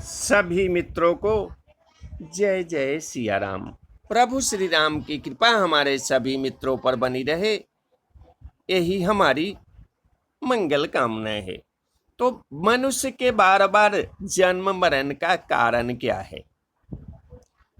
सभी मित्रों को जय जय सिया राम। प्रभु श्री राम की कृपा हमारे सभी मित्रों पर बनी रहे, यही हमारी मंगल कामना है। तो मनुष्य के बार बार जन्म मरण का कारण क्या है?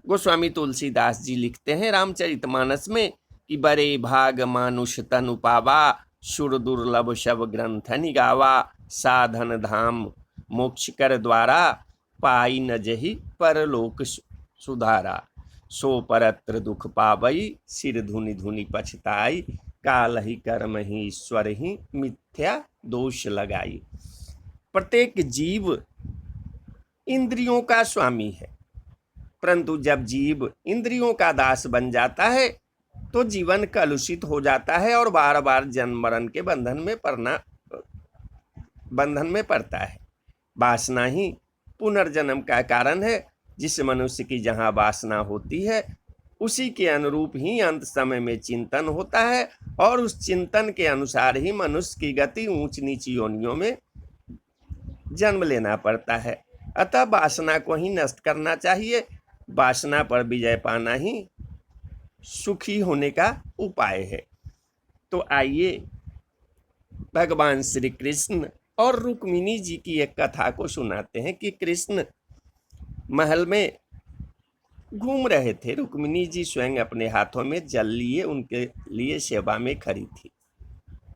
गोस्वामी तुलसीदास जी लिखते हैं रामचरितमानस में कि बड़े भाग मानुष तनु पावा, सुर दुर्लभ शब ग्रंथ निगावा, साधन धाम मोक्ष कर द्वारा, पाई न जही परलोक सुधारा, सो परत्र दुख पावई, सिर धुनि धुनि पछताई, काल ही कर्म ही ईश्वर ही मिथ्या दोष लगाई। प्रत्येक जीव इंद्रियों का स्वामी है, परंतु जब जीव इंद्रियों का दास बन जाता है तो जीवन कलुषित हो जाता है और बार बार जन्म मरण के बंधन में पड़ता है। वासना ही पुनर्जन्म का कारण है। जिस मनुष्य की जहाँ वासना होती है उसी के अनुरूप ही अंत समय में चिंतन होता है और उस चिंतन के अनुसार ही मनुष्य की गति ऊंच नीच योनियों में जन्म लेना पड़ता है। अतः वासना को ही नष्ट करना चाहिए। वासना पर विजय पाना ही सुखी होने का उपाय है। तो आइए भगवान श्री कृष्ण और रुक्मिणी जी की एक कथा को सुनाते हैं कि कृष्ण महल में घूम रहे थे। रुक्मिणी जी स्वयं अपने हाथों में जल लिए उनके लिए सेवा में खड़ी थी।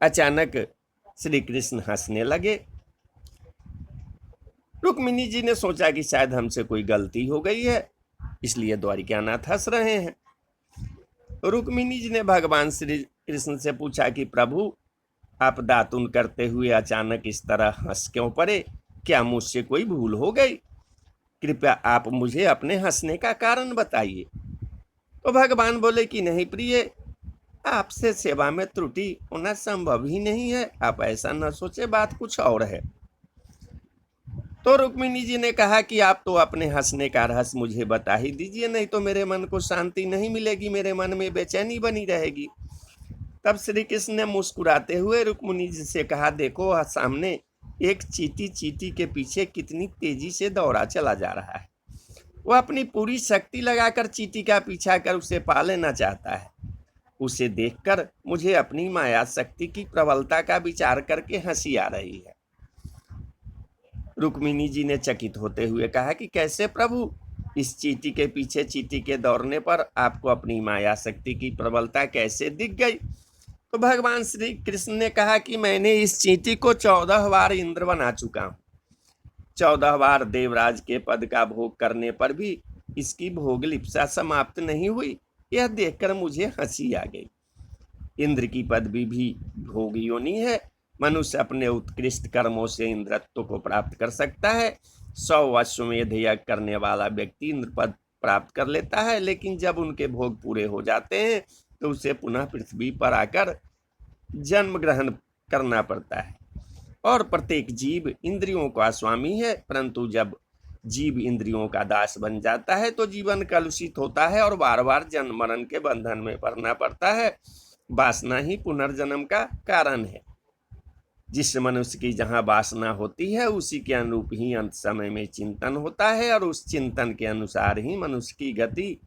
अचानक श्री कृष्ण हंसने लगे। रुक्मिणी जी ने सोचा कि शायद हमसे कोई गलती हो गई है, इसलिए द्वारिकानाथ हंस रहे हैं। रुक्मिणी जी ने भगवान श्री कृष्ण से पूछा कि प्रभु, आप दातुन करते हुए अचानक इस तरह हंस क्यों पड़े? क्या मुझसे कोई भूल हो गई? कृपया आप मुझे अपने हंसने का कारण बताइए। तो भगवान बोले कि नहीं प्रिय, आपसे सेवा में त्रुटि होना संभव ही नहीं है। आप ऐसा न सोचे, बात कुछ और है। तो रुक्मिणी जी ने कहा कि आप तो अपने हंसने का रहस्य मुझे बता ही दीजिए, नहीं तो मेरे मन को शांति नहीं मिलेगी, मेरे मन में बेचैनी बनी रहेगी। तब श्री कृष्ण ने मुस्कुराते हुए रुक्मिणी जी से कहा, देखो सामने एक चींटी चींटी के पीछे कितनी तेजी से दौड़ा चला जा रहा है। वह अपनी पूरी शक्ति लगाकर चींटी का पीछा कर उसे पा लेना चाहता है। उसे देखकर मुझे अपनी माया शक्ति की प्रबलता का विचार करके हंसी आ रही है। रुक्मिणी जी ने चकित होते हुए कहा कि कैसे प्रभु? इस चींटी के पीछे चींटी के दौड़ने पर आपको अपनी माया शक्ति की प्रबलता कैसे दिख गई? तो भगवान श्री कृष्ण ने कहा कि मैंने इस चींटी को 14 बार इंद्र बना चुका हूँ। 14 बार देवराज के पद का भोग करने पर भी इसकी भोग लिप्सा समाप्त नहीं हुई। यह देखकर मुझे हंसी आ गई। इंद्र की पदवी भी भोग योनि है। मनुष्य अपने उत्कृष्ट कर्मों से इंद्रत्व को प्राप्त कर सकता है। 100 अश्वमेध यज्ञ करने वाला व्यक्ति इंद्र पद प्राप्त कर लेता है, लेकिन जब उनके भोग पूरे हो जाते हैं तो उसे पुनः पृथ्वी पर आकर जन्म ग्रहण करना पड़ता है। और प्रत्येक जीव इंद्रियों का स्वामी है, परंतु जब जीव इंद्रियों का दास बन जाता है तो जीवन कलुषित होता है और बार बार जन्म मरण के बंधन में पड़ना पड़ता है। वासना ही पुनर्जन्म का कारण है। जिस मनुष्य की जहाँ वासना होती है उसी के अनुरूप ही अंत समय में चिंतन होता है और उस चिंतन के अनुसार ही मनुष्य की गति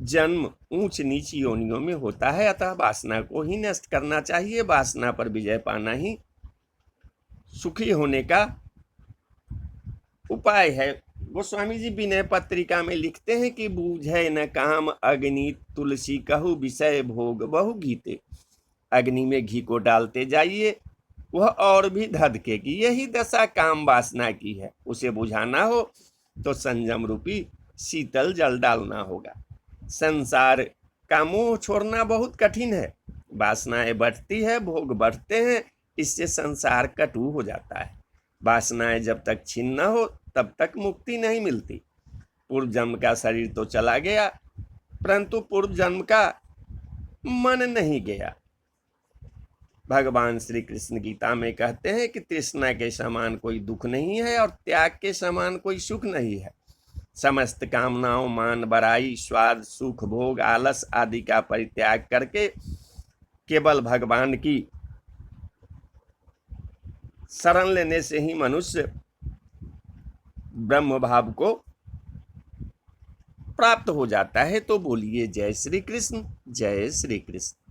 जन्म ऊंच नीच योनियों में होता है। अतः वासना को ही नष्ट करना चाहिए। वासना पर विजय पाना ही सुखी होने का उपाय है। गोस्वामी जी विनय पत्रिका में लिखते हैं कि बूझे न काम अग्नि तुलसी कहु विषय भोग बहु गीते। अग्नि में घी को डालते जाइए, वह और भी धधकेगी। यही दशा काम वासना की है। उसे बुझाना हो तो संयम रूपी शीतल जल डालना होगा। संसार का मोह छोड़ना बहुत कठिन है। वासनाएं बढ़ती है, भोग बढ़ते हैं, इससे संसार कटु हो जाता है। वासनाएं जब तक छीन न हो तब तक मुक्ति नहीं मिलती। पूर्व जन्म का शरीर तो चला गया, परंतु पूर्व जन्म का मन नहीं गया। भगवान श्री कृष्ण गीता में कहते हैं कि तृष्णा के समान कोई दुख नहीं है और त्याग के समान कोई सुख नहीं है। समस्त कामनाओं, मान, बड़ाई, स्वाद, सुख, भोग, आलस आदि का परित्याग करके केवल भगवान की शरण लेने से ही मनुष्य ब्रह्म भाव को प्राप्त हो जाता है। तो बोलिए जय श्री कृष्ण, जय श्री कृष्ण।